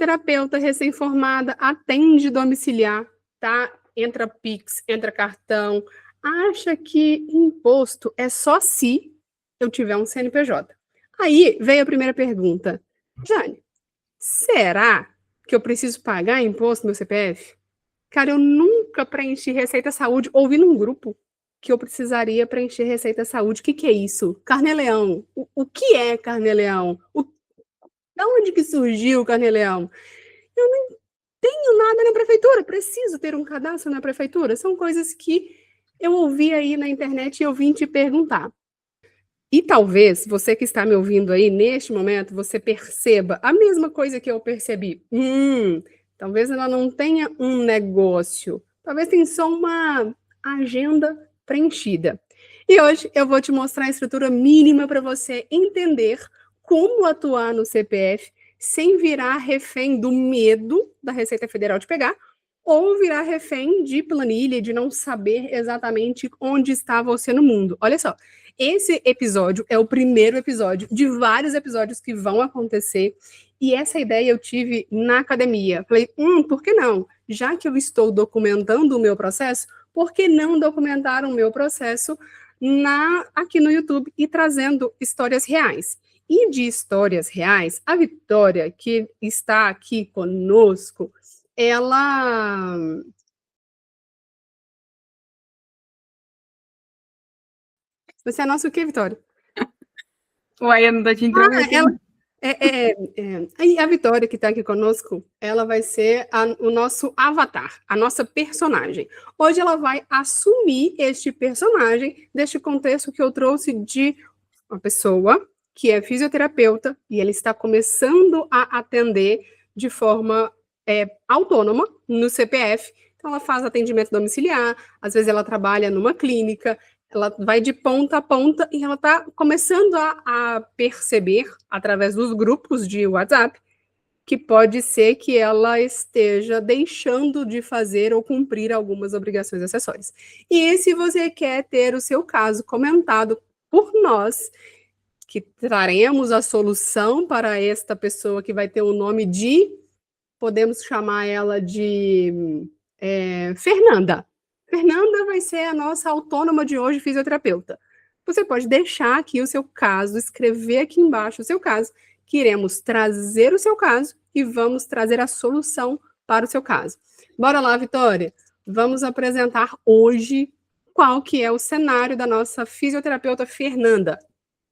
fisioterapeuta recém-formada, atende domiciliar, tá? Entra Pix, entra cartão, acha que imposto é só se eu tiver um CNPJ. Aí veio a primeira pergunta. Jane, será que eu preciso pagar imposto no meu CPF? Cara, eu nunca preenchi Receita Saúde. Ouvi num grupo que eu precisaria preencher Receita Saúde. O que é isso? Carnê-leão. O que é carnê-leão? Da onde que surgiu o carnê-leão? Eu não tenho nada na prefeitura. Preciso ter um cadastro na prefeitura? São coisas que eu ouvi aí na internet e eu vim te perguntar. E talvez você que está me ouvindo aí neste momento, você perceba a mesma coisa que eu percebi. Talvez ela não tenha um negócio, talvez tenha só uma agenda preenchida. E hoje eu vou te mostrar a estrutura mínima para você entender como atuar no CPF sem virar refém do medo da Receita Federal de pegar ou virar refém de planilha, de não saber exatamente onde está você no mundo. Olha só, esse episódio é o primeiro episódio de vários episódios que vão acontecer. E essa ideia eu tive na academia. Falei, por que não? Já que eu estou documentando o meu processo, por que não documentar o meu processo aqui no YouTube e trazendo histórias reais? E de histórias reais, a Vitória, que está aqui conosco, ela... Você é nossa o quê, Vitória? Uai, eu não tô te intrometendo. Aí a Vitória, que está aqui conosco, ela vai ser o nosso avatar, a nossa personagem. Hoje ela vai assumir este personagem deste contexto que eu trouxe de uma pessoa que é fisioterapeuta e ela está começando a atender de forma autônoma no CPF. Então ela faz atendimento domiciliar, às vezes ela trabalha numa clínica, ela vai de ponta a ponta e ela está começando a perceber, através dos grupos de WhatsApp, que pode ser que ela esteja deixando de fazer ou cumprir algumas obrigações acessórias. E se você quer ter o seu caso comentado por nós, que traremos a solução para esta pessoa que vai ter o nome de, podemos chamar ela de Fernanda. Fernanda vai ser a nossa autônoma de hoje, fisioterapeuta. Você pode deixar aqui o seu caso, escrever aqui embaixo o seu caso, que iremos trazer o seu caso e vamos trazer a solução para o seu caso. Bora lá, Vitória. Vamos apresentar hoje qual que é o cenário da nossa fisioterapeuta Fernanda.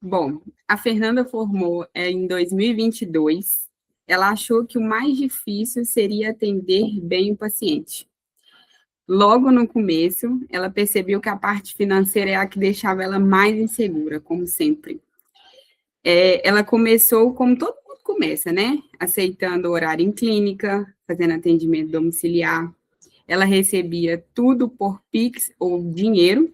Bom, a Fernanda formou em 2022. Ela achou que o mais difícil seria atender bem o paciente. Logo no começo, ela percebeu que a parte financeira é a que deixava ela mais insegura, como sempre. Ela começou como todo mundo começa, né? Aceitando horário em clínica, fazendo atendimento domiciliar. Ela recebia tudo por Pix ou dinheiro,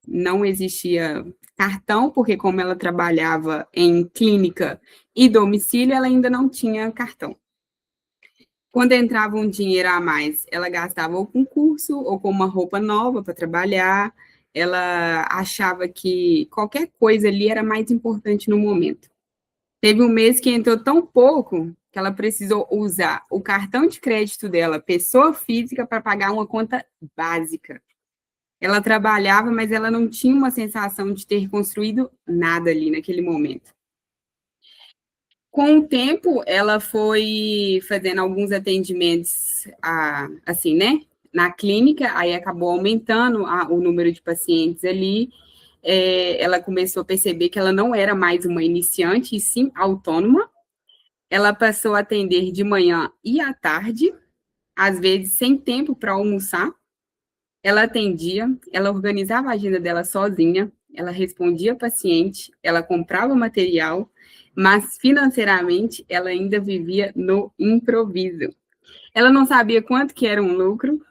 não existia cartão, porque como ela trabalhava em clínica e domicílio, ela ainda não tinha cartão. Quando entrava um dinheiro a mais, ela gastava ou com curso ou com uma roupa nova para trabalhar. Ela achava que qualquer coisa ali era mais importante no momento. Teve um mês que entrou tão pouco que ela precisou usar o cartão de crédito dela, pessoa física, para pagar uma conta básica. Ela trabalhava, mas ela não tinha uma sensação de ter construído nada ali naquele momento. Com o tempo, ela foi fazendo alguns atendimentos, assim, né, na clínica, aí acabou aumentando o número de pacientes ali. Ela começou a perceber que ela não era mais uma iniciante, e sim autônoma. Ela passou a atender de manhã e à tarde, às vezes sem tempo para almoçar. Ela atendia, ela organizava a agenda dela sozinha, ela respondia paciente, ela comprava material, mas financeiramente ela ainda vivia no improviso. Ela não sabia quanto que era um lucro.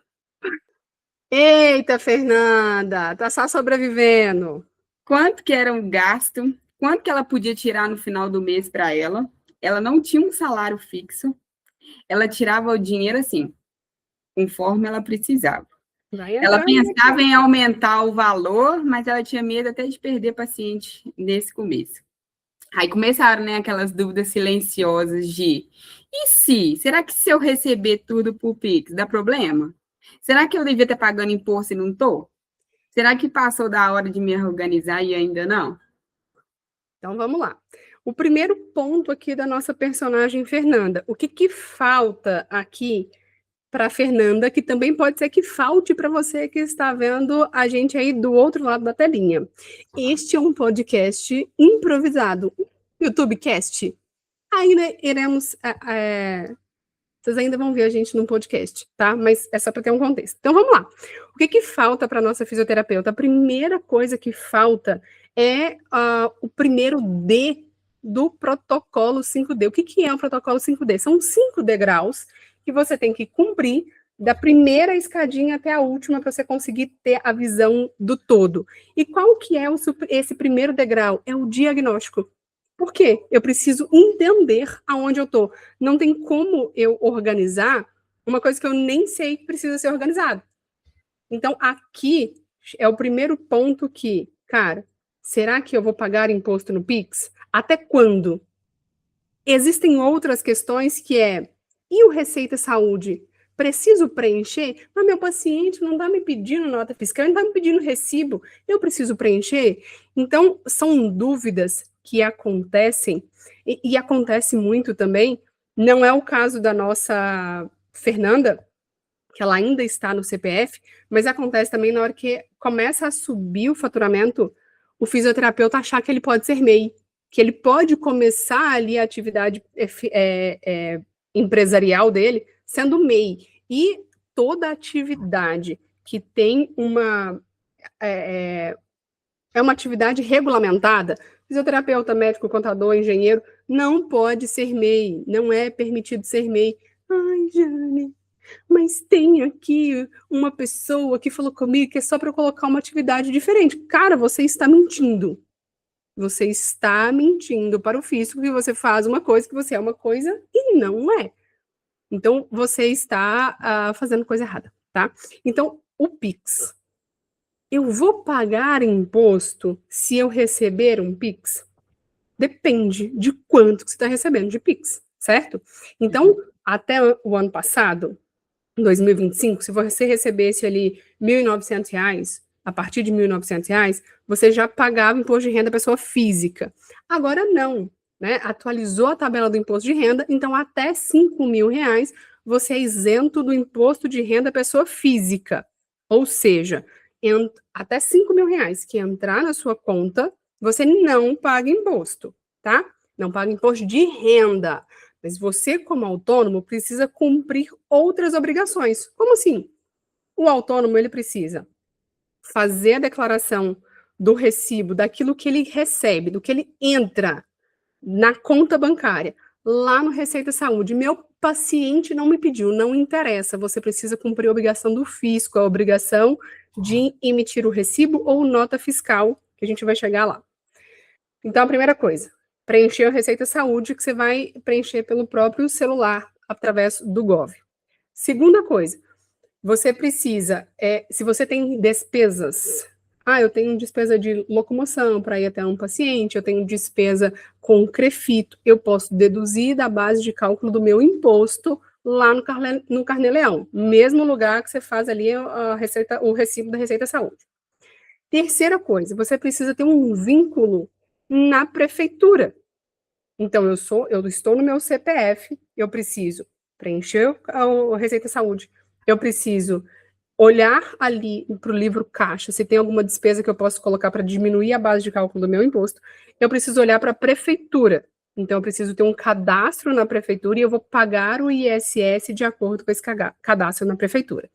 Eita, Fernanda, tá só sobrevivendo. Quanto que era um gasto, quanto que ela podia tirar no final do mês para ela. Ela não tinha um salário fixo, ela tirava o dinheiro assim, conforme ela precisava. Ela pensava em aumentar o valor, mas ela tinha medo até de perder paciente nesse começo. Aí começaram, né, aquelas dúvidas silenciosas de e se? Será que se eu receber tudo por Pix, dá problema? Será que eu devia estar pagando imposto e não estou? Será que passou da hora de me organizar e ainda não? Então vamos lá. O primeiro ponto aqui da nossa personagem Fernanda. O que falta aqui para Fernanda, que também pode ser que falte para você que está vendo a gente aí do outro lado da telinha. Este é um podcast improvisado, YouTubecast. Ainda iremos, vocês ainda vão ver a gente num podcast, tá? Mas é só para ter um contexto. Então vamos lá. O que falta para nossa fisioterapeuta? A primeira coisa que falta é o primeiro D do protocolo 5D. O que é o protocolo 5D? São 5 degraus que você tem que cumprir da primeira escadinha até a última para você conseguir ter a visão do todo. E qual que é esse primeiro degrau? É o diagnóstico. Por quê? Eu preciso entender aonde eu estou. Não tem como eu organizar uma coisa que eu nem sei que precisa ser organizada. Então, aqui é o primeiro ponto que, cara, será que eu vou pagar imposto no Pix? Até quando? Existem outras questões que e o Receita Saúde? Preciso preencher? Mas meu paciente não está me pedindo nota fiscal, não está me pedindo recibo, eu preciso preencher? Então, são dúvidas que acontecem, e acontece muito também, não é o caso da nossa Fernanda, que ela ainda está no CPF, mas acontece também na hora que começa a subir o faturamento, o fisioterapeuta achar que ele pode ser MEI, que ele pode começar ali a atividade empresarial dele sendo MEI. E toda atividade que tem uma atividade regulamentada, fisioterapeuta, médico, contador, engenheiro, não pode ser MEI, não é permitido ser MEI. Ai, Jane, mas tem aqui uma pessoa que falou comigo que é só para eu colocar uma atividade diferente. Cara, você está mentindo. Você está mentindo para o fisco que você faz uma coisa que você é uma coisa e não é. Então, você está fazendo coisa errada, tá? Então, o Pix. Eu vou pagar imposto se eu receber um Pix? Depende de quanto que você está recebendo de Pix, certo? Então, até o ano passado, em 2025, se você recebesse ali R$ 1.900, a partir de R$ 1.900, você já pagava imposto de renda pessoa física. Agora não, né? Atualizou a tabela do imposto de renda, então até R$ 5.000 você é isento do imposto de renda pessoa física. Ou seja, até R$ 5.000 que entrar na sua conta, você não paga imposto, tá? Não paga imposto de renda. Mas você, como autônomo, precisa cumprir outras obrigações. Como assim? O autônomo, ele precisa fazer a declaração do recibo, daquilo que ele recebe, do que ele entra na conta bancária, lá no Receita Saúde. Meu paciente não me pediu, não interessa. Você precisa cumprir a obrigação do fisco, a obrigação de emitir o recibo ou nota fiscal, que a gente vai chegar lá. Então, a primeira coisa, preencher a Receita Saúde, que você vai preencher pelo próprio celular, através do Gov. Segunda coisa, você precisa, se você tem despesas, eu tenho despesa de locomoção para ir até um paciente, eu tenho despesa com CREFITO, eu posso deduzir da base de cálculo do meu imposto lá no Carnê-Leão, mesmo lugar que você faz ali o recibo da Receita Saúde. Terceira coisa, você precisa ter um vínculo na prefeitura. Então, eu estou no meu CPF, eu preciso preencher a Receita Saúde, eu preciso olhar ali para o livro caixa, se tem alguma despesa que eu posso colocar para diminuir a base de cálculo do meu imposto, eu preciso olhar para a prefeitura. Então, eu preciso ter um cadastro na prefeitura e eu vou pagar o ISS de acordo com esse cadastro na prefeitura.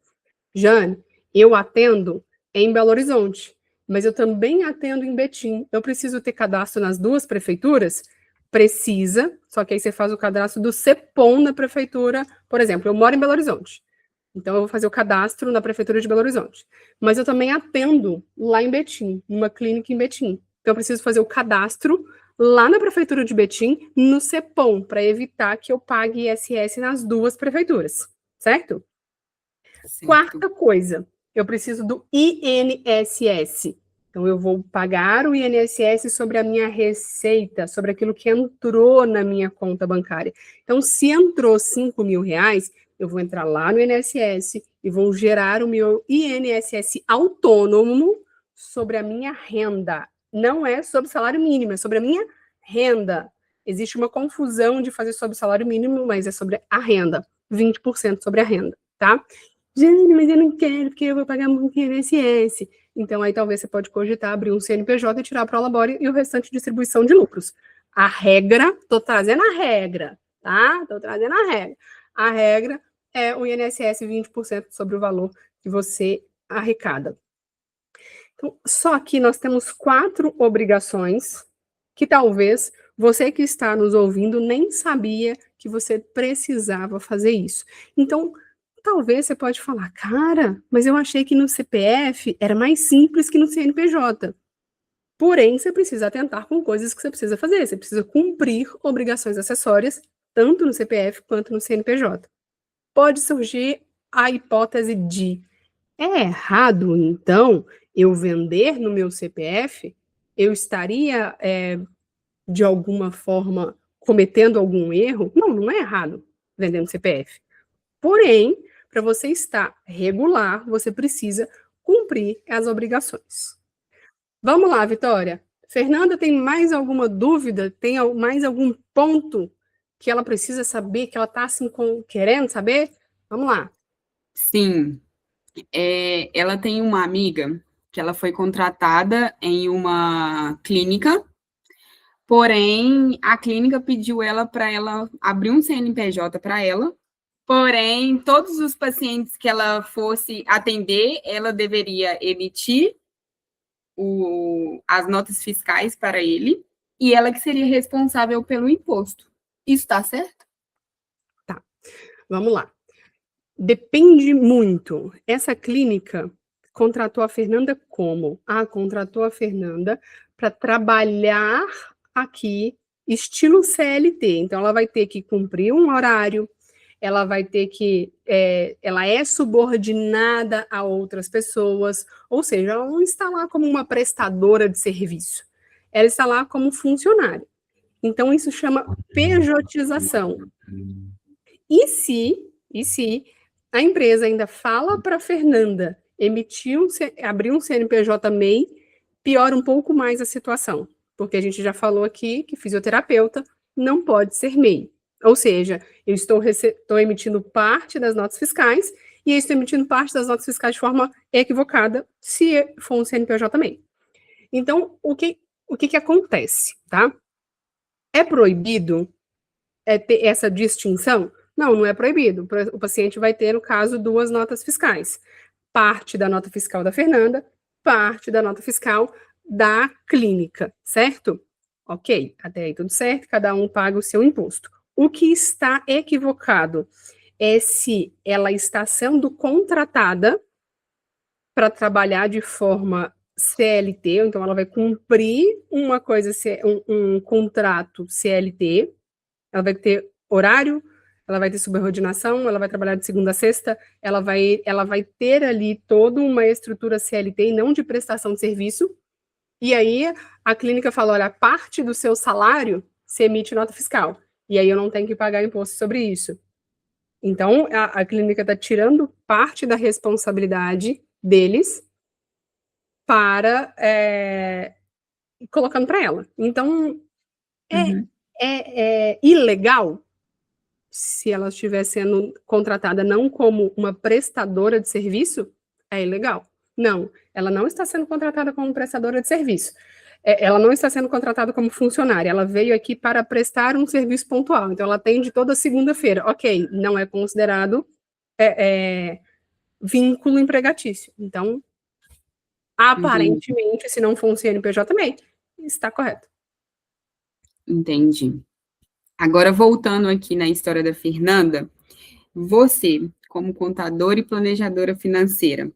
Jane, eu atendo em Belo Horizonte, mas eu também atendo em Betim. Eu preciso ter cadastro nas duas prefeituras? Precisa, só que aí você faz o cadastro do CEPOM na prefeitura. Por exemplo, eu moro em Belo Horizonte, então eu vou fazer o cadastro na prefeitura de Belo Horizonte. Mas eu também atendo lá em Betim, numa clínica em Betim. Então eu preciso fazer o cadastro lá na prefeitura de Betim, no CEPOM, para evitar que eu pague ISS nas duas prefeituras, certo? Quarta coisa, eu preciso do INSS. Então, eu vou pagar o INSS sobre a minha receita, sobre aquilo que entrou na minha conta bancária. Então, se entrou R$ 5.000, eu vou entrar lá no INSS e vou gerar o meu INSS autônomo sobre a minha renda. Não é sobre salário mínimo, é sobre a minha renda. Existe uma confusão de fazer sobre o salário mínimo, mas é sobre a renda. 20% sobre a renda, tá? Jane, mas eu não quero, porque eu vou pagar muito INSS. Então, aí talvez você pode cogitar abrir um CNPJ e tirar para o Labore e o restante distribuição de lucros. A regra, estou trazendo a regra, tá? Estou trazendo a regra. A regra é o INSS 20% sobre o valor que você arrecada. Então, só que nós temos 4 obrigações que talvez você que está nos ouvindo nem sabia que você precisava fazer isso. Então, talvez você pode falar, cara, mas eu achei que no CPF era mais simples que no CNPJ. Porém, você precisa atentar com coisas que você precisa fazer. Você precisa cumprir obrigações acessórias, tanto no CPF quanto no CNPJ. Pode surgir a hipótese de, é errado, então, eu vender no meu CPF? Eu estaria, de alguma forma, cometendo algum erro? Não, não é errado vender no CPF. Porém, para você estar regular, você precisa cumprir as obrigações. Vamos lá, Vitória. Fernanda tem mais alguma dúvida? Tem mais algum ponto que ela precisa saber, que ela está assim, querendo saber? Vamos lá. Sim, ela tem uma amiga que ela foi contratada em uma clínica, porém a clínica pediu ela para ela abrir um CNPJ para ela. Porém, todos os pacientes que ela fosse atender, ela deveria emitir as notas fiscais para ele, e ela que seria responsável pelo imposto. Isso está certo? Tá, vamos lá. Depende muito. Essa clínica contratou a Fernanda como? Contratou a Fernanda para trabalhar aqui, estilo CLT. Então, ela vai ter que cumprir um horário, ela vai ter que. Ela é subordinada a outras pessoas, ou seja, ela não está lá como uma prestadora de serviço, ela está lá como funcionária. Então, isso chama pejotização. E se a empresa ainda fala para a Fernanda abrir um CNPJ MEI, piora um pouco mais a situação, porque a gente já falou aqui que fisioterapeuta não pode ser MEI. Ou seja, eu estou emitindo parte das notas fiscais e eu estou emitindo parte das notas fiscais de forma equivocada, se for um CNPJ MEI. Então, o que acontece, tá? É proibido ter essa distinção? Não, não é proibido. O paciente vai ter, no caso, 2 notas fiscais. Parte da nota fiscal da Fernanda, parte da nota fiscal da clínica, certo? Ok, até aí tudo certo, cada um paga o seu imposto. O que está equivocado é se ela está sendo contratada para trabalhar de forma CLT, então ela vai cumprir uma coisa, um contrato CLT, ela vai ter horário, ela vai ter subordinação, ela vai trabalhar de segunda a sexta, ela vai ter ali toda uma estrutura CLT e não de prestação de serviço. E aí a clínica fala, olha, parte do seu salário se emite nota fiscal. E aí eu não tenho que pagar imposto sobre isso. Então, a clínica está tirando parte da responsabilidade deles para colocando para ela. Então, é ilegal se ela estiver sendo contratada não como uma prestadora de serviço, é ilegal. Não, ela não está sendo contratada como prestadora de serviço. Ela não está sendo contratada como funcionária. Ela veio aqui para prestar um serviço pontual. Então, ela atende toda segunda-feira. Ok, não é considerado vínculo empregatício. Então, aparentemente, se não for um CNPJ também, está correto. Entendi. Agora, voltando aqui na história da Fernanda, você, como contadora e planejadora financeira,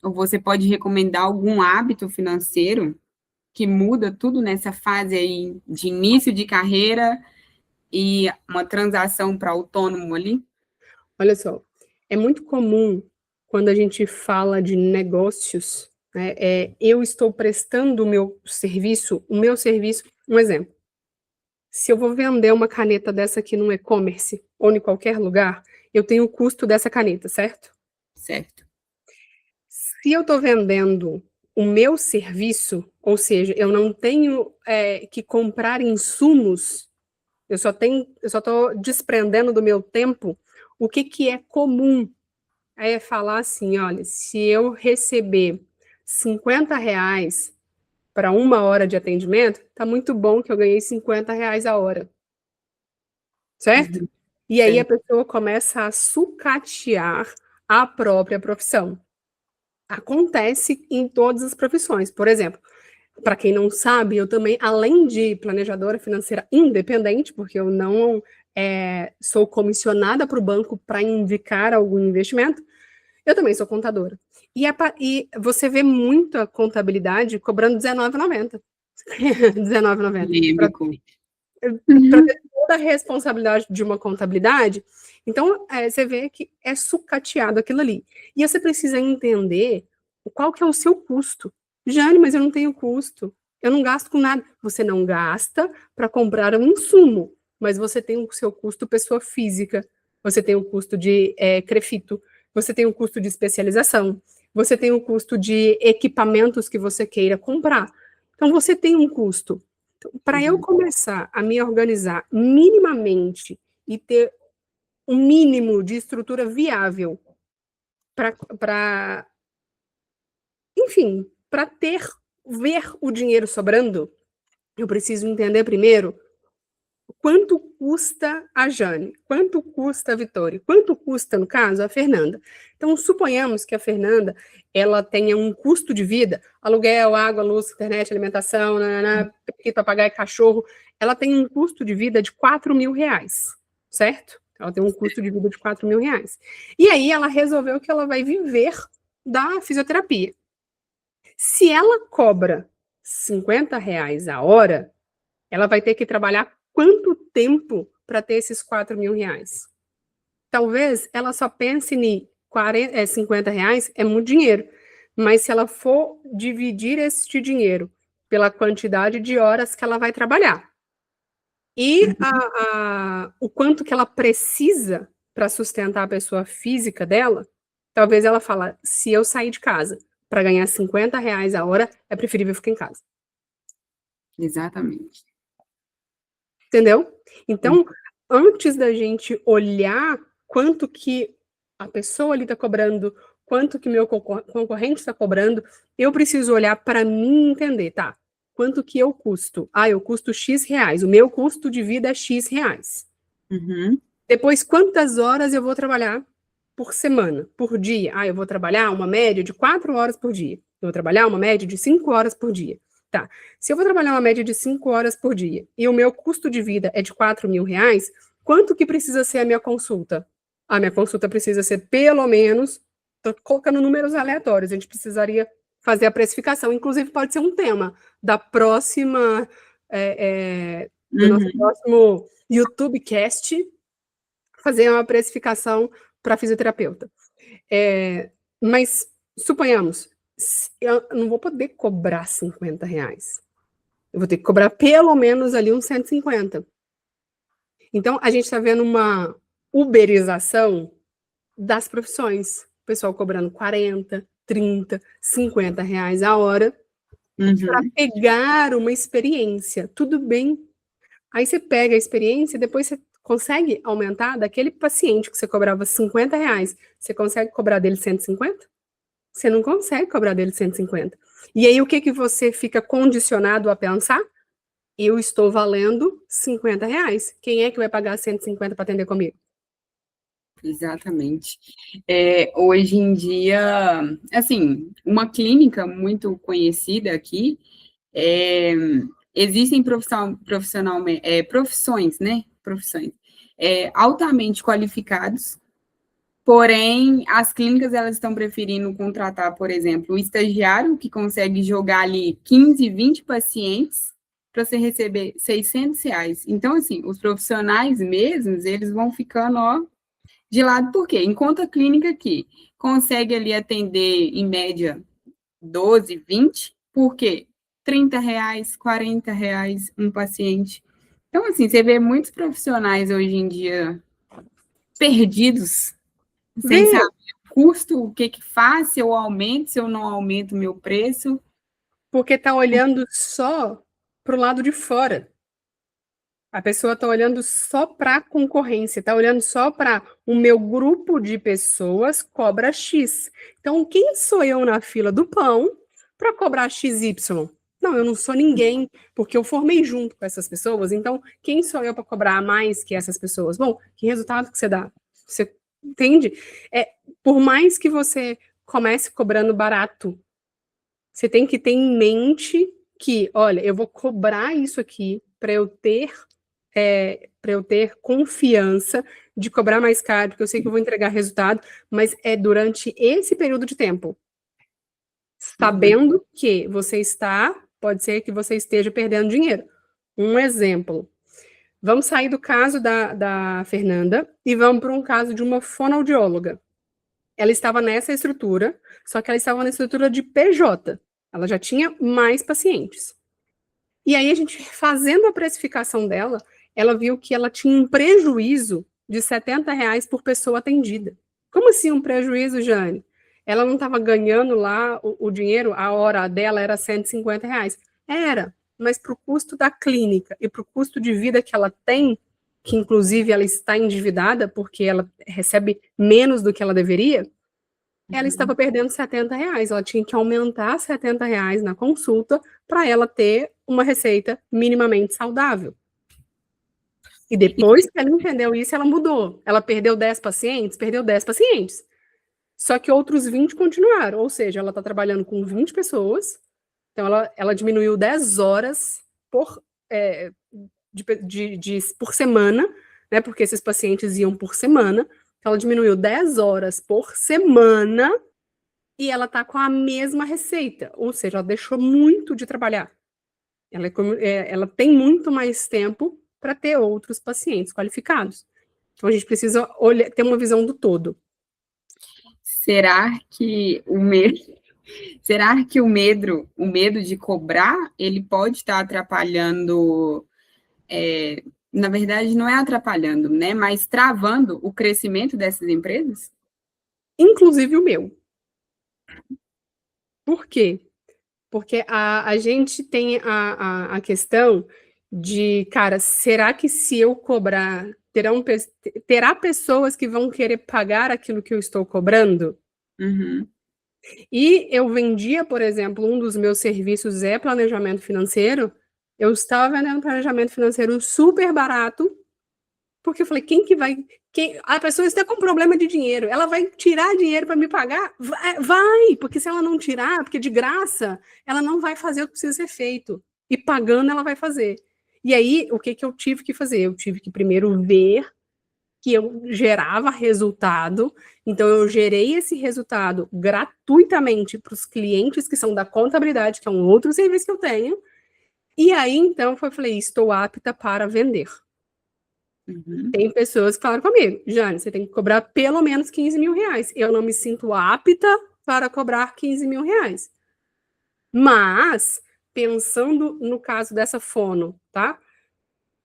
ou você pode recomendar algum hábito financeiro que muda tudo nessa fase aí de início de carreira e uma transação para autônomo ali? Olha só, é muito comum quando a gente fala de negócios, né? Eu estou prestando o meu serviço, um exemplo. Se eu vou vender uma caneta dessa aqui no e-commerce ou em qualquer lugar, eu tenho o custo dessa caneta, certo? Certo. Se eu estou vendendo o meu serviço, ou seja, eu não tenho que comprar insumos, eu só estou desprendendo do meu tempo, o que é comum é falar assim, olha, se eu receber R$ 50 para 1 hora de atendimento, tá muito bom que eu ganhei R$ 50 a hora, certo? Uhum. E aí a Certo. pessoa começa a sucatear a própria profissão. Acontece em todas as profissões. Por exemplo, para quem não sabe, eu também, além de planejadora financeira independente, porque eu não sou comissionada para o banco para indicar algum investimento, eu também sou contadora. E você vê muita contabilidade cobrando R$19,90. R$19,90. Polêmico. Para Uhum. ter toda a responsabilidade de uma contabilidade, então você vê que é sucateado aquilo ali. E você precisa entender qual que é o seu custo. Jane, mas eu não tenho custo. Eu não gasto com nada. Você não gasta para comprar um insumo, mas você tem o seu custo pessoa física, você tem o custo de crefito, você tem o custo de especialização, você tem o custo de equipamentos que você queira comprar. Então, você tem um custo. Para eu Uhum. começar a me organizar minimamente e ter um mínimo de estrutura viável enfim, para ver o dinheiro sobrando, eu preciso entender primeiro quanto custa a Jane, quanto custa a Vitória, quanto custa, no caso, a Fernanda. Então, suponhamos que a Fernanda ela tenha um custo de vida, aluguel, água, luz, internet, alimentação, papagaio, cachorro, ela tem um custo de vida de R$4.000, certo? Ela tem um custo de vida de R$4.000. E aí ela resolveu que ela vai viver da fisioterapia. Se ela cobra R$50 a hora, ela vai ter que trabalhar quanto tempo para ter esses R$4.000? Talvez ela só pense em R$50 é muito dinheiro, mas se ela for dividir este dinheiro pela quantidade de horas que ela vai trabalhar e o quanto que ela precisa para sustentar a pessoa física dela, talvez ela fala, se eu sair de casa para ganhar R$50 a hora, é preferível ficar em casa. Exatamente. Entendeu? Então, antes da gente olhar quanto que a pessoa ali está cobrando, quanto que meu concorrente está cobrando, eu preciso olhar para mim entender, tá? Quanto que eu custo? Eu custo X reais. O meu custo de vida é X reais. Uhum. Depois, quantas horas eu vou trabalhar por semana, por dia? Eu vou trabalhar uma média de 4 horas por dia. Eu vou trabalhar uma média de 5 horas por dia. Tá. Se eu vou trabalhar uma média de 5 horas por dia e o meu custo de vida é de R$4.000, quanto que precisa ser a minha consulta? A minha consulta precisa ser pelo menos, tô colocando números aleatórios, a gente precisaria fazer a precificação, inclusive pode ser um tema da próxima, do nosso Uhum. próximo YouTube Cast, fazer uma precificação para fisioterapeuta. Mas, suponhamos, eu não vou poder cobrar R$50. Eu vou ter que cobrar pelo menos ali uns 150. Então, a gente está vendo uma uberização das profissões. O pessoal cobrando 40, 30, R$50 a hora para Uhum. pegar uma experiência. Tudo bem. Aí você pega a experiência e depois você consegue aumentar daquele paciente que você cobrava R$50, você consegue cobrar dele 150? Você não consegue cobrar dele 150. E aí o que você fica condicionado a pensar? Eu estou valendo R$50. Quem é que vai pagar 150 para atender comigo? Exatamente. Hoje em dia, assim, uma clínica muito conhecida aqui, existem profissões, né? Profissões altamente qualificados, porém, as clínicas elas estão preferindo contratar, por exemplo, o estagiário que consegue jogar ali 15, 20 pacientes para você receber R$600. Então, assim, os profissionais mesmos, eles vão ficando, ó, de lado, por quê? Enquanto a clínica aqui consegue ali atender, em média, 12, 20, por quê? R$ 30, R$ 40 um paciente. Então, assim, você vê muitos profissionais hoje em dia perdidos, sem Vê, saber o custo, o que que faz, se eu aumento, se eu não aumento o meu preço. porque está olhando só para o lado de fora. A pessoa está olhando só para a concorrência, está olhando só para o meu grupo de pessoas cobra X. Então, quem sou eu na fila do pão para cobrar XY? Não, eu não sou ninguém, porque eu formei junto com essas pessoas. Então, quem sou eu para cobrar mais que essas pessoas? Bom, que resultado que você dá? Você entende? Por mais que você comece cobrando barato, você tem que ter em mente que, olha, eu vou cobrar isso aqui para eu ter confiança de cobrar mais caro, porque eu sei que eu vou entregar resultado, mas é durante esse período de tempo, sabendo que pode ser que você esteja perdendo dinheiro. Um exemplo. Vamos sair do caso da Fernanda e vamos para um caso de uma fonoaudióloga. Ela estava nessa estrutura, só que ela estava na estrutura de PJ. Ela já tinha mais pacientes. E aí, a gente fazendo a precificação dela, ela viu que ela tinha um prejuízo de R$ 70 por pessoa atendida. Como assim um prejuízo, Jane? Ela não estava ganhando lá o dinheiro, a hora dela era R$ 150. Era, mas para o custo da clínica e para o custo de vida que ela tem, que inclusive ela está endividada porque ela recebe menos do que ela deveria, ela estava perdendo R$ 70. Ela tinha que aumentar R$ 70 na consulta para ela ter uma receita minimamente saudável. E depois que ela entendeu isso, ela mudou. Ela perdeu 10 pacientes, perdeu 10 pacientes. Só que outros 20 continuaram. Ou seja, ela está trabalhando com 20 pessoas. Então, ela diminuiu 10 horas por semana, né? Porque esses pacientes iam por semana. Então, ela diminuiu 10 horas por semana e ela está com a mesma receita, ou seja, ela deixou muito de trabalhar. Ela tem muito mais tempo para ter outros pacientes qualificados. Então a gente precisa ter uma visão do todo. Será que o medo de cobrar, ele pode estar atrapalhando, na verdade, não é atrapalhando, né? Mas travando o crescimento dessas empresas? Inclusive o meu. Por quê? Porque a gente tem a questão de, cara, será que se eu cobrar, terá pessoas que vão querer pagar aquilo que eu estou cobrando? Uhum. E eu vendia, por exemplo, um dos meus serviços é planejamento financeiro. Eu estava vendendo planejamento financeiro super barato, porque eu falei, a pessoa está com problema de dinheiro, ela vai tirar dinheiro para me pagar? Vai, porque se ela não tirar, porque de graça, ela não vai fazer o que precisa ser feito. E pagando, ela vai fazer. E aí, o que eu tive que fazer? Eu tive que primeiro ver que eu gerava resultado, então eu gerei esse resultado gratuitamente para os clientes que são da contabilidade, que é um outro serviço que eu tenho, e aí então eu falei, estou apta para vender. Uhum. Tem pessoas que falaram comigo, Jane, você tem que cobrar pelo menos R$ 15.000. Eu não me sinto apta para cobrar R$ 15.000. Mas, pensando no caso dessa fono, tá?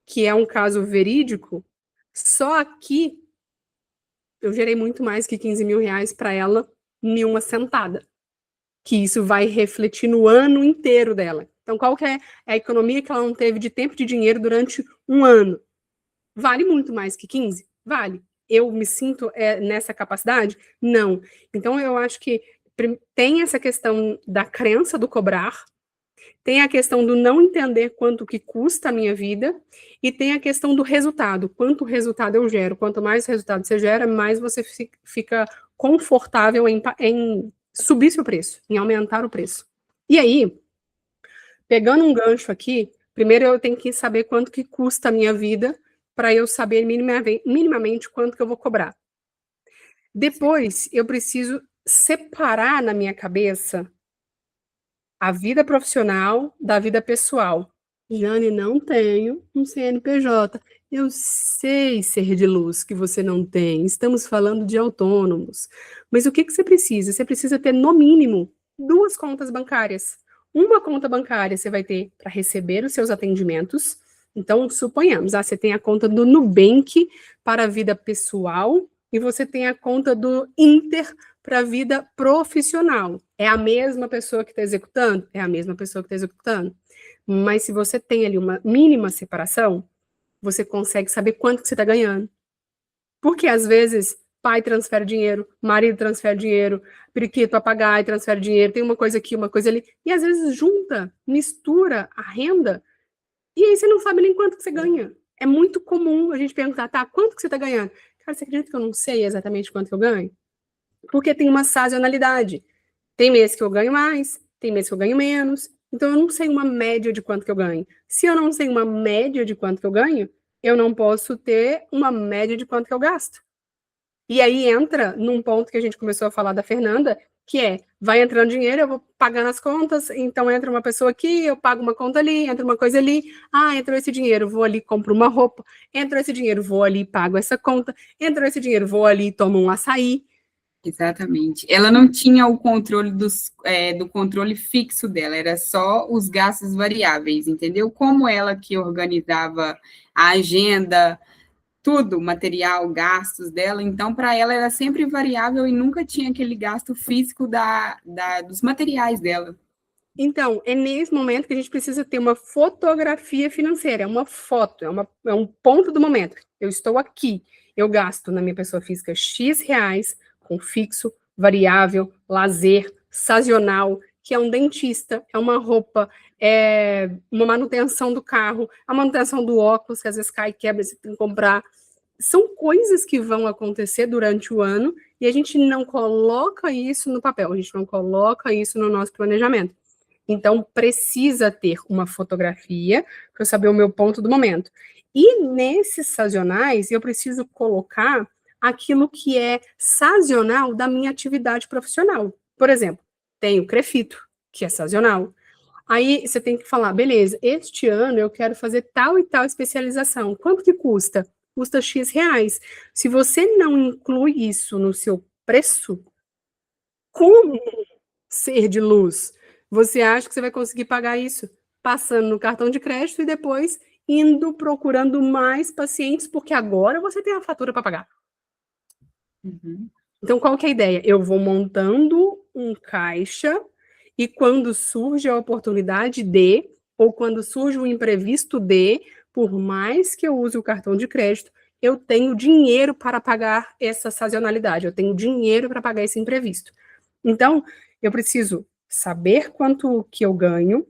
Que é um caso verídico, só aqui eu gerei muito mais que R$ 15.000 para ela em uma sentada. Que isso vai refletir no ano inteiro dela. Então, qual que é a economia que ela não teve de tempo e de dinheiro durante um ano? Vale muito mais que 15? Vale. Eu me sinto nessa capacidade? Não. Então, eu acho que tem essa questão da crença do cobrar, tem a questão do não entender quanto que custa a minha vida, e tem a questão do resultado, quanto resultado eu gero. Quanto mais resultado você gera, mais você fica confortável em subir seu preço, em aumentar o preço. E aí, pegando um gancho aqui, primeiro eu tenho que saber quanto que custa a minha vida, para eu saber minimamente quanto que eu vou cobrar. Depois, eu preciso separar na minha cabeça a vida profissional da vida pessoal. Jane, não tenho um CNPJ. Eu sei, ser de luz, que você não tem. Estamos falando de autônomos. Mas o que você precisa? Você precisa ter, no mínimo, 2 contas bancárias. Uma conta bancária você vai ter para receber os seus atendimentos. Então, suponhamos, você tem a conta do Nubank para a vida pessoal e você tem a conta do Inter para a vida profissional. É a mesma pessoa que está executando? É a mesma pessoa que está executando. Mas se você tem ali uma mínima separação, você consegue saber quanto que você está ganhando. Porque, às vezes, pai transfere dinheiro, marido transfere dinheiro, periquito, papagaio transfere dinheiro, tem uma coisa aqui, uma coisa ali, e às vezes junta, mistura a renda, e aí você não sabe nem quanto que você ganha. É muito comum a gente perguntar, tá, quanto que você está ganhando? Cara, você acredita que eu não sei exatamente quanto que eu ganho? Porque tem uma sazonalidade. Tem mês que eu ganho mais, tem mês que eu ganho menos, então eu não sei uma média de quanto que eu ganho. Se eu não sei uma média de quanto que eu ganho, eu não posso ter uma média de quanto que eu gasto. E aí entra num ponto que a gente começou a falar da Fernanda, que é, vai entrando dinheiro, eu vou pagando as contas, então entra uma pessoa aqui, eu pago uma conta ali, entra uma coisa ali, entrou esse dinheiro, vou ali, compro uma roupa, entrou esse dinheiro, vou ali, pago essa conta, entrou esse dinheiro, vou ali, tomo um açaí. Exatamente. Ela não tinha o controle do controle fixo dela, era só os gastos variáveis, entendeu? Como ela que organizava a agenda, tudo, material, gastos dela, então para ela era sempre variável e nunca tinha aquele gasto físico dos materiais dela. Então, é nesse momento que a gente precisa ter uma fotografia financeira, é uma foto, é um ponto do momento. Eu estou aqui, eu gasto na minha pessoa física X reais, com fixo, variável, lazer, sazonal, que é um dentista, é uma roupa, é uma manutenção do carro, a manutenção do óculos, que às vezes cai e quebra, você tem que comprar. São coisas que vão acontecer durante o ano e a gente não coloca isso no papel, a gente não coloca isso no nosso planejamento. Então, precisa ter uma fotografia para eu saber o meu ponto do momento. E nesses sazonais, eu preciso colocar aquilo que é sazonal da minha atividade profissional. Por exemplo, tem o Crefito, que é sazonal. Aí você tem que falar, beleza, este ano eu quero fazer tal e tal especialização. Quanto que custa? Custa X reais. Se você não inclui isso no seu preço, como ser de luz? Você acha que você vai conseguir pagar isso passando no cartão de crédito e depois indo procurando mais pacientes, porque agora você tem a fatura para pagar. Uhum. Então, qual que é a ideia? Eu vou montando um caixa e quando surge a oportunidade de, ou quando surge o imprevisto de, por mais que eu use o cartão de crédito, eu tenho dinheiro para pagar essa sazonalidade, eu tenho dinheiro para pagar esse imprevisto. Então, eu preciso saber quanto que eu ganho,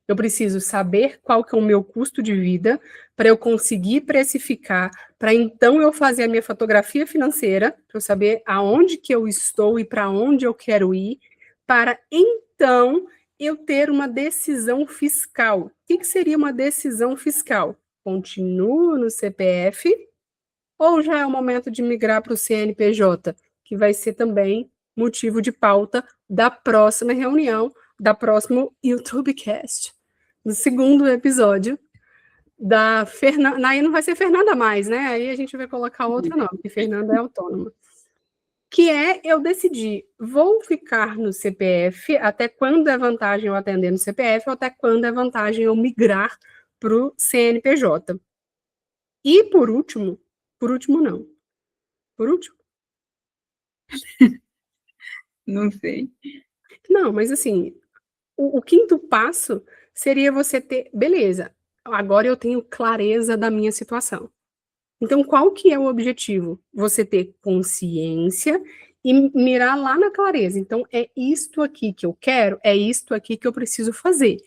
eu preciso saber qual que é o meu custo de vida para eu conseguir precificar, para então eu fazer a minha fotografia financeira, para eu saber aonde que eu estou e para onde eu quero ir, para então eu ter uma decisão fiscal. O que seria uma decisão fiscal? Continuo no CPF ou já é o momento de migrar para o CNPJ, que vai ser também motivo de pauta da próxima reunião, da próximo YouTubecast, no segundo episódio da Fernanda. Aí não vai ser Fernanda mais, né? Aí a gente vai colocar outro nome, porque Fernanda é autônoma. Que é eu decidir, vou ficar no CPF, até quando é vantagem eu atender no CPF, ou até quando é vantagem eu migrar para o CNPJ. E por último não. Por último? Não sei. Não, mas assim, o quinto passo seria você ter, beleza, agora eu tenho clareza da minha situação. Então, qual que é o objetivo? Você ter consciência e mirar lá na clareza. Então, é isto aqui que eu quero, é isto aqui que eu preciso fazer.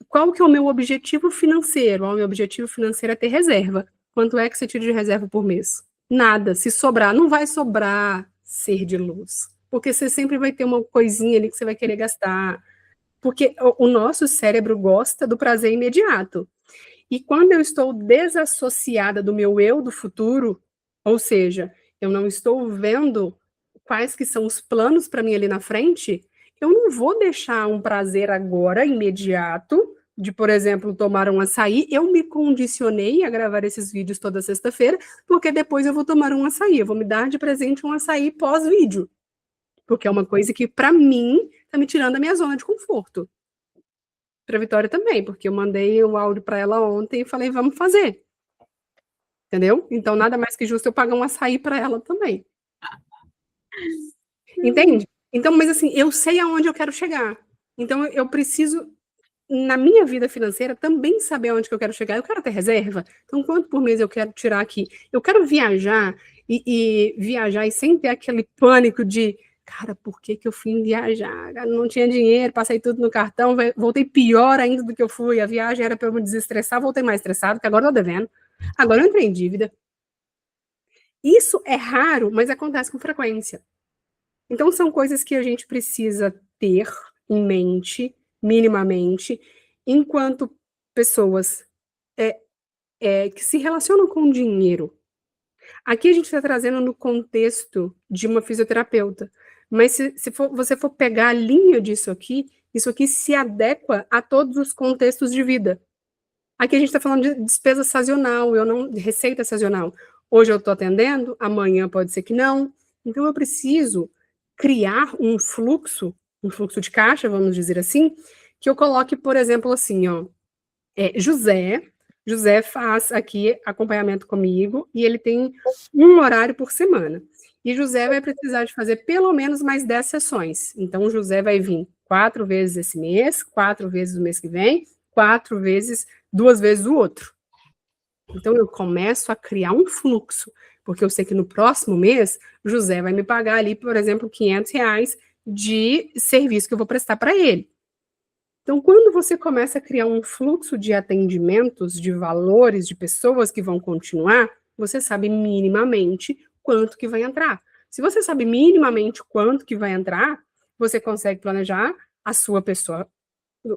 Qual que é o meu objetivo financeiro? O meu objetivo financeiro é ter reserva. Quanto é que você tira de reserva por mês? Nada. Se sobrar, não vai sobrar ser de luz. Porque você sempre vai ter uma coisinha ali que você vai querer gastar. Porque o nosso cérebro gosta do prazer imediato. E quando eu estou desassociada do meu eu do futuro, ou seja, eu não estou vendo quais que são os planos para mim ali na frente, eu não vou deixar um prazer agora, imediato, de, por exemplo, tomar um açaí. Eu me condicionei a gravar esses vídeos toda sexta-feira, porque depois eu vou tomar um açaí, eu vou me dar de presente um açaí pós-vídeo. Porque é uma coisa que, para mim, tá me tirando da minha zona de conforto. Para a Vitória também, porque eu mandei o áudio para ela ontem e falei, vamos fazer. Entendeu? Então, nada mais que justo eu pagar um açaí para ela também. Entende? Então, mas assim, eu sei aonde eu quero chegar. Então, eu preciso, na minha vida financeira, também saber aonde que eu quero chegar. Eu quero ter reserva. Então, quanto por mês eu quero tirar aqui? Eu quero viajar e viajar e sem ter aquele pânico de, cara, por que que eu fui viajar? Eu não tinha dinheiro, passei tudo no cartão, voltei pior ainda do que eu fui. A viagem era para eu me desestressar, voltei mais estressado, que agora eu tô devendo. Agora eu entrei em dívida. Isso é raro, mas acontece com frequência. Então, são coisas que a gente precisa ter em mente, minimamente, enquanto pessoas que se relacionam com dinheiro. Aqui a gente está trazendo no contexto de uma fisioterapeuta, mas se você for pegar a linha disso aqui, isso aqui se adequa a todos os contextos de vida. Aqui a gente está falando de despesa sazonal, de receita sazonal. Hoje eu estou atendendo, amanhã pode ser que não. Então eu preciso criar um fluxo de caixa, vamos dizer assim, que eu coloque, por exemplo, assim, ó, José faz aqui acompanhamento comigo e ele tem um horário por semana. E José vai precisar de fazer pelo menos mais 10 sessões. Então, o José vai vir 4 vezes esse mês, 4 vezes o mês que vem, 4 vezes, 2 vezes o outro. Então, eu começo a criar um fluxo, porque eu sei que no próximo mês, José vai me pagar ali, por exemplo, R$ 500 de serviço que eu vou prestar para ele. Então, quando você começa a criar um fluxo de atendimentos, de valores, de pessoas que vão continuar, você sabe minimamente quanto que vai entrar. Se você sabe minimamente quanto que vai entrar, você consegue planejar a sua pessoa,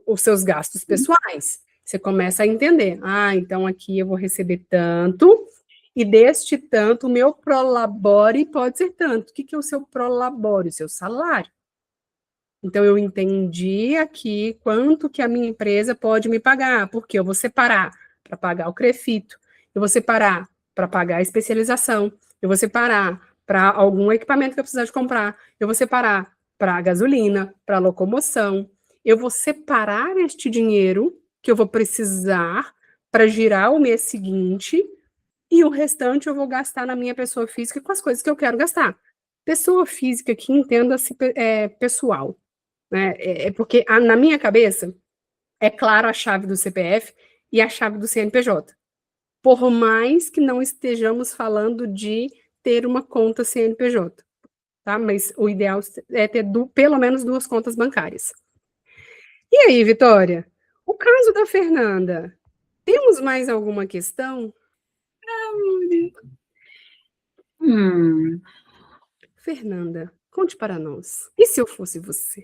os seus gastos pessoais. Você começa a entender, então aqui eu vou receber tanto, e deste tanto, o meu prolabore pode ser tanto. O que é o seu prolabore? O seu salário. Então, eu entendi aqui quanto que a minha empresa pode me pagar, porque eu vou separar para pagar o CREFITO, eu vou separar para pagar a especialização, eu vou separar para algum equipamento que eu precisar de comprar, eu vou separar para a gasolina, para a locomoção, eu vou separar este dinheiro que eu vou precisar para girar o mês seguinte, e o restante eu vou gastar na minha pessoa física com as coisas que eu quero gastar. Pessoa física que entenda-se pessoal. Né? Porque na minha cabeça é claro a chave do CPF e a chave do CNPJ. Por mais que não estejamos falando de ter uma conta CNPJ, tá? Mas o ideal é ter pelo menos 2 contas bancárias. E aí, Vitória? O caso da Fernanda, temos mais alguma questão? Fernanda, conte para nós. E se eu fosse você?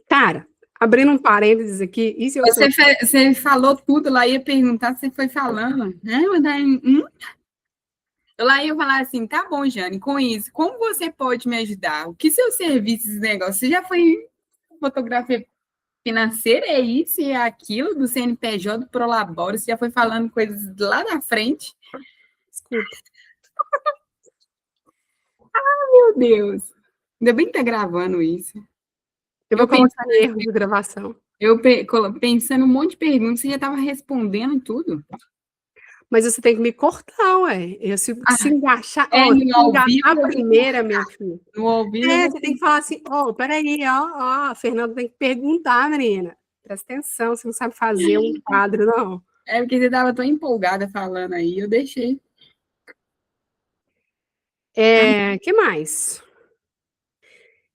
Cara, abrindo um parênteses aqui, e se eu Você falou tudo, lá ia perguntar, você foi falando, né? Eu lá ia falar assim, tá bom, Jane, com isso, como você pode me ajudar? O que seus serviços, negócio? Você já foi fotografia financeira, é isso e é aquilo, do CNPJ, do Prolabore, você já foi falando coisas lá da frente? Desculpa. Meu Deus. Ainda bem que tá gravando isso. Eu vou colocar erro de gravação. Eu pensando um monte de perguntas, você já estava respondendo tudo. Mas você tem que me cortar, ué. Se engaixar, a primeira, meu filho. No ao vivo. Você tem que falar assim, peraí, a Fernanda tem que perguntar, menina. Presta atenção, você não sabe fazer um quadro, não. É porque você estava tão empolgada falando aí, eu deixei. Que mais?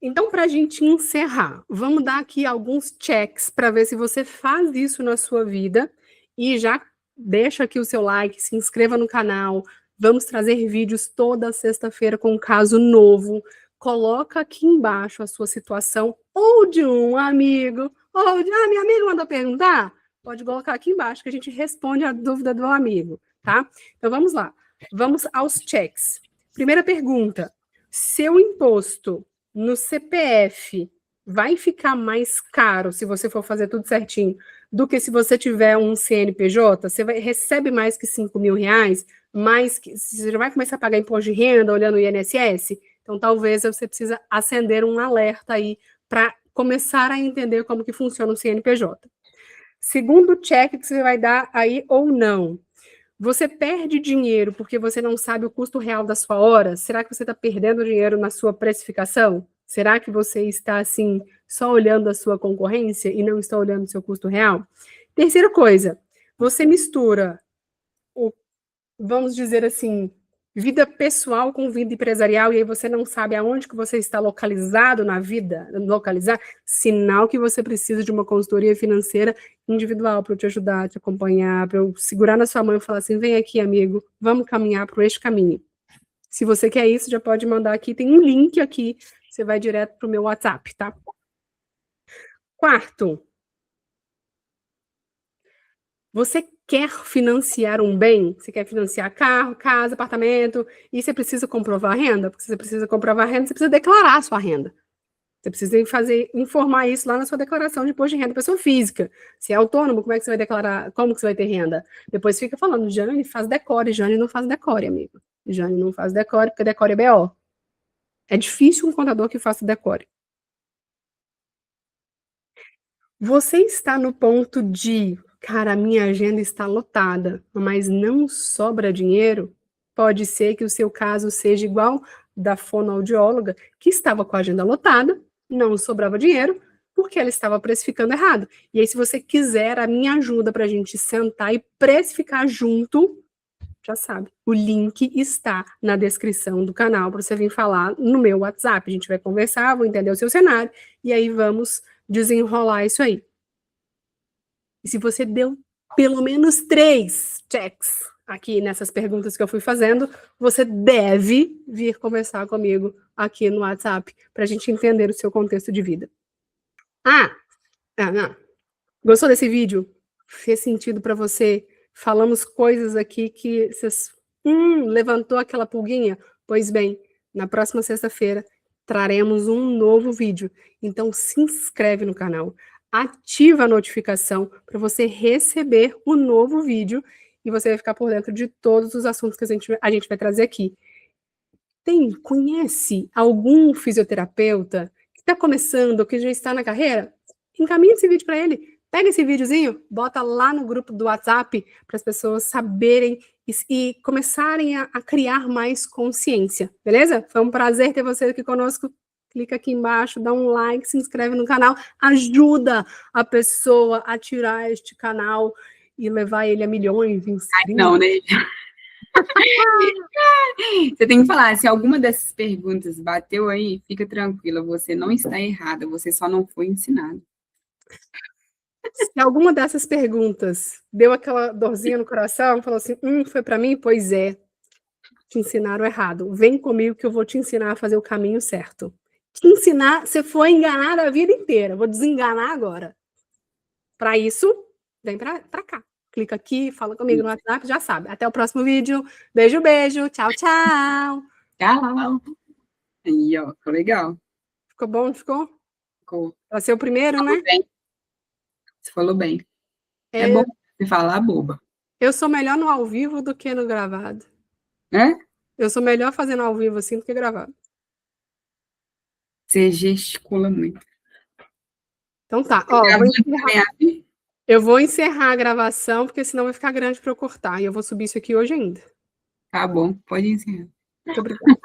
Então, para a gente encerrar, vamos dar aqui alguns checks para ver se você faz isso na sua vida e já deixa aqui o seu like, se inscreva no canal. Vamos trazer vídeos toda sexta-feira com um caso novo. Coloca aqui embaixo a sua situação ou de um amigo, ou de minha amiga mandou perguntar. Pode colocar aqui embaixo que a gente responde a dúvida do amigo, tá? Então vamos lá. Vamos aos checks. Primeira pergunta: seu imposto no CPF vai ficar mais caro se você for fazer tudo certinho do que se você tiver um CNPJ? Você recebe mais que R$5.000, você já vai começar a pagar imposto de renda olhando o INSS? Então, talvez você precise acender um alerta aí para começar a entender como que funciona o CNPJ. Segundo check que você vai dar aí ou não. Você perde dinheiro porque você não sabe o custo real da sua hora? Será que você está perdendo dinheiro na sua precificação? Será que você está, assim, só olhando a sua concorrência e não está olhando o seu custo real? Terceira coisa, você mistura vamos dizer assim, vida pessoal com vida empresarial, e aí você não sabe aonde que você está localizado na vida, sinal que você precisa de uma consultoria financeira individual para eu te ajudar, te acompanhar, para eu segurar na sua mão e falar assim, vem aqui, amigo, vamos caminhar para este caminho. Se você quer isso, já pode mandar aqui, tem um link aqui, você vai direto para o meu WhatsApp, tá? Quarto, você quer financiar um bem? Você quer financiar carro, casa, apartamento, e você precisa comprovar a renda? Porque você precisa comprovar a renda, você precisa declarar a sua renda. Você precisa informar isso lá na sua declaração de imposto de renda pessoa física. Se é autônomo, como é que você vai declarar? Como que você vai ter renda? Depois fica falando, Jane faz decore, Jane não faz decore, amigo. Jane não faz decore, porque decore é BO. É difícil um contador que faça decore. Você está no ponto de, cara, a minha agenda está lotada, mas não sobra dinheiro? Pode ser que o seu caso seja igual da fonoaudióloga, que estava com a agenda lotada, não sobrava dinheiro, porque ela estava precificando errado. E aí, se você quiser a minha ajuda para a gente sentar e precificar junto, já sabe, o link está na descrição do canal para você vir falar no meu WhatsApp. A gente vai conversar, vou entender o seu cenário, e aí vamos desenrolar isso aí. E se você deu pelo menos 3 checks aqui nessas perguntas que eu fui fazendo, você deve vir conversar comigo aqui no WhatsApp para a gente entender o seu contexto de vida. Não. Gostou desse vídeo? Fez sentido para você? Falamos coisas aqui que vocês... levantou aquela pulguinha? Pois bem, na próxima sexta-feira traremos um novo vídeo. Então se inscreve no canal, ativa a notificação para você receber o novo vídeo e você vai ficar por dentro de todos os assuntos que a gente vai trazer aqui. Conhece algum fisioterapeuta que está começando, que já está na carreira? Encaminha esse vídeo para ele. Pega esse videozinho, bota lá no grupo do WhatsApp para as pessoas saberem e começarem a criar mais consciência, beleza? Foi um prazer ter você aqui conosco. Clica aqui embaixo, dá um like, se inscreve no canal, ajuda a pessoa a tirar este canal e levar ele a milhões de inscritos. Não, né? Você tem que falar, se alguma dessas perguntas bateu aí, fica tranquila, você não está errada, você só não foi ensinado. Se alguma dessas perguntas deu aquela dorzinha no coração, falou assim, foi para mim? Pois é, te ensinaram errado. Vem comigo que eu vou te ensinar a fazer o caminho certo. Te ensinar, você foi enganado a vida inteira, vou desenganar agora. Para isso, vem para cá. Clica aqui, fala comigo no WhatsApp, já sabe. Até o próximo vídeo. Beijo, beijo. Tchau, tchau. Tchau. Aí, ó, ficou legal. Ficou bom, ficou? Ficou. Para ser o primeiro, Falou né? Bem. Você falou bem. É bom você falar boba. Eu sou melhor no ao vivo do que no gravado. É? Eu sou melhor fazendo ao vivo assim do que gravado. Você gesticula muito. Então tá, ó, eu vou encerrar a gravação, porque senão vai ficar grande para eu cortar. E eu vou subir isso aqui hoje ainda. Tá bom, pode encerrar. Muito obrigada.